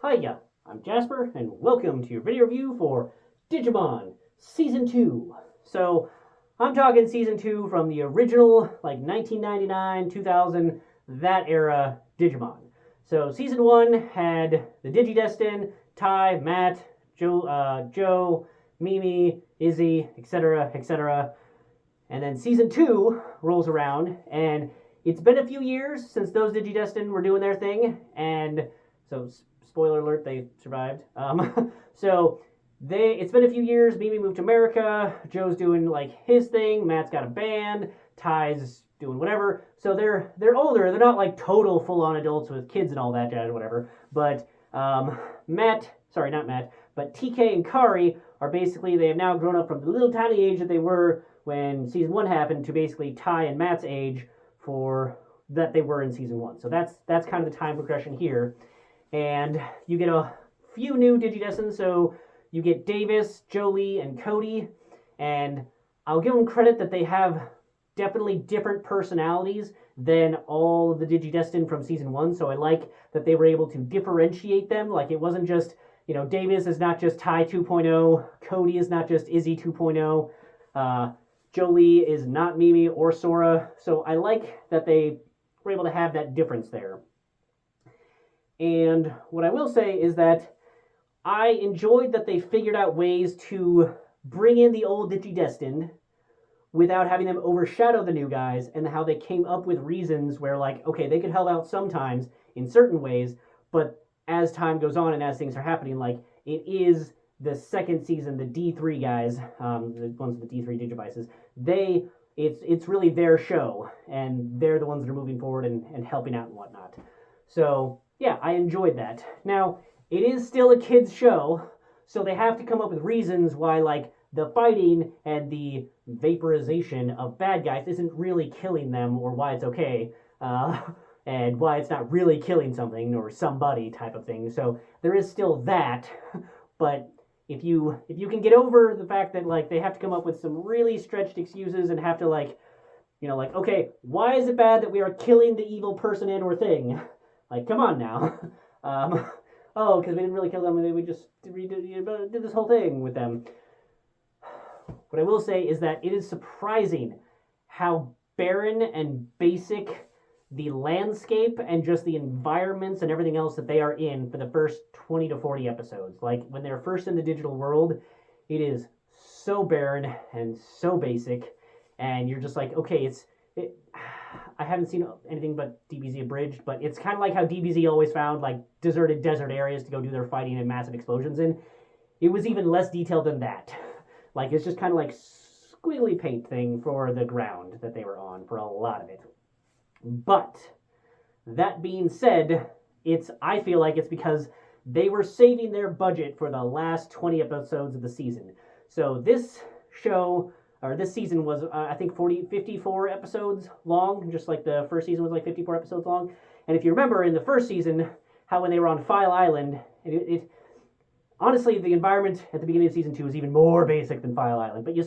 Hiya, I'm Jasper, and welcome to your video review for Digimon Season 2. So, I'm talking Season 2 from the original, like 1999, 2000, that era Digimon. So, Season 1 had the Digidestin, Tai, Matt, Joe, Mimi, Izzy, etc., etc. And then Season 2 rolls around, and it's been a few years since those Digidestin were doing their thing, and so spoiler alert, they survived. So it's been a few years. Mimi moved to America. Joe's doing like his thing. Matt's got a band. Ty's doing whatever. So they're older. They're not like total full on adults with kids and all that jazz, whatever. But not Matt, but TK and Kari are basically they have now grown up from the little tiny age that they were when season 1 happened to basically Ty and Matt's age for that they were in season 1. So that's kind of the time progression here. And you get a few new Digidestins. So you get Davis, Jolie, and Cody. And I'll give them credit that they have definitely different personalities than all of the Digidestin from season 1. So I like that they were able to differentiate them. Like it wasn't just, Davis is not just Ty 2.0, Cody is not just Izzy 2.0, Jolie is not Mimi or Sora. So I like that they were able to have that difference there. And what I will say is that I enjoyed that they figured out ways to bring in the old Digidestined without having them overshadow the new guys, and how they came up with reasons where, like, okay, they could help out sometimes in certain ways, but as time goes on and as things are happening, like, it is the second season, the D3 guys, the ones with the D3 Digivices, it's really their show, and they're the ones that are moving forward and helping out and whatnot. So, yeah, I enjoyed that. Now, it is still a kid's show, so they have to come up with reasons why, like, the fighting and the vaporization of bad guys isn't really killing them, or why it's okay, and why it's not really killing something or somebody type of thing. So there is still that, but if you can get over the fact that like they have to come up with some really stretched excuses and have to like okay, why is it bad that we are killing the evil person and or thing? Like, come on now. Oh, because we didn't really kill them, and we just did this whole thing with them. What I will say is that it is surprising how barren and basic the landscape and just the environments and everything else that they are in for the first 20 to 40 episodes. Like, when they're first in the digital world, it is so barren and so basic, and you're just like, okay, I haven't seen anything but DBZ Abridged, but it's kind of like how DBZ always found, like, deserted desert areas to go do their fighting and massive explosions in. It was even less detailed than that. Like, it's just kind of like squiggly paint thing for the ground that they were on for a lot of it. But that being said, I feel like it's because they were saving their budget for the last 20 episodes of the season. So this season was, I think, 54 episodes long, just like the first season was like 54 episodes long. And if you remember in the first season, how when they were on File Island, honestly, the environment at the beginning of season 2 is even more basic than File Island. But you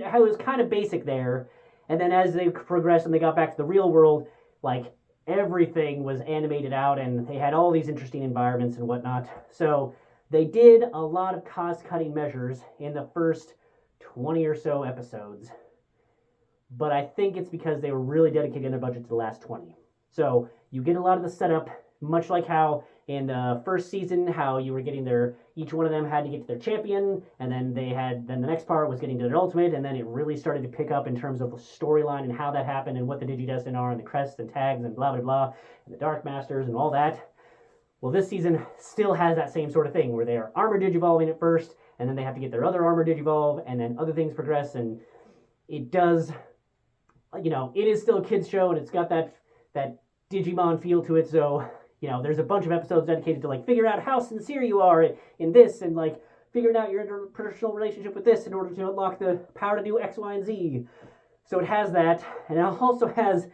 how it was kind of basic there, and then as they progressed and they got back to the real world, like, everything was animated out, and they had all these interesting environments and whatnot. So they did a lot of cost-cutting measures in the first 20 or so episodes. But I think it's because they were really dedicating their budget to the last 20. So you get a lot of the setup, much like how in the first season, how you were getting each one of them had to get to their champion, and then the next part was getting to their ultimate, and then it really started to pick up in terms of the storyline and how that happened and what the Digidestin are and the crests and tags and blah blah blah and the Dark Masters and all that. Well, this season still has that same sort of thing where they are armor digivolving at first, and then they have to get their other armor digivolve, and then other things progress, and it does, it is still a kids show, and it's got that Digimon feel to it. So there's a bunch of episodes dedicated to, like, figure out how sincere you are in this, and, like, figuring out your interpersonal relationship with this in order to unlock the power to do X, Y, and Z. So it has that, and it also has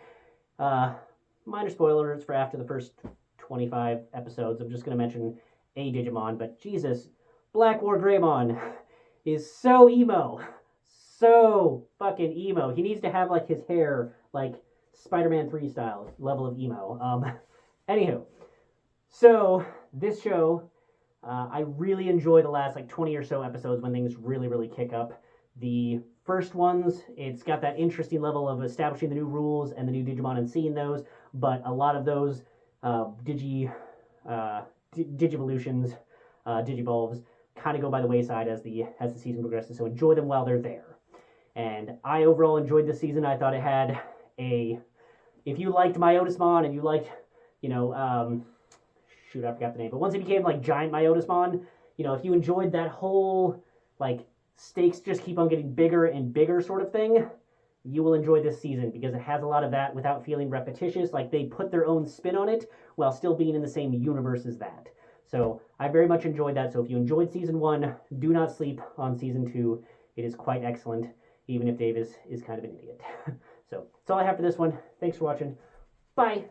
minor spoilers for after the first 25 episodes. I'm just going to mention a Digimon, but Jesus, Black War Greymon is so emo. So fucking emo. He needs to have, like, his hair, like, Spider-Man 3 style level of emo. Anywho, so this show I really enjoy the last like 20 or so episodes when things really, really kick up. The first ones, it's got that interesting level of establishing the new rules and the new Digimon and seeing those, but a lot of those Digivolutions, Digivolves, kind of go by the wayside as the season progresses. So enjoy them while they're there. And I overall enjoyed this season. I thought it had a, if you liked Myotismon and you liked, you know, shoot, I forgot the name, but once it became like giant Myotismon, you know, if you enjoyed that whole like stakes just keep on getting bigger and bigger sort of thing, you will enjoy this season because it has a lot of that without feeling repetitious. Like they put their own spin on it while still being in the same universe as that. So I very much enjoyed that. So if you enjoyed season 1, do not sleep on season 2. It is quite excellent, even if Dave is kind of an idiot. So that's all I have for this one. Thanks for watching. Bye.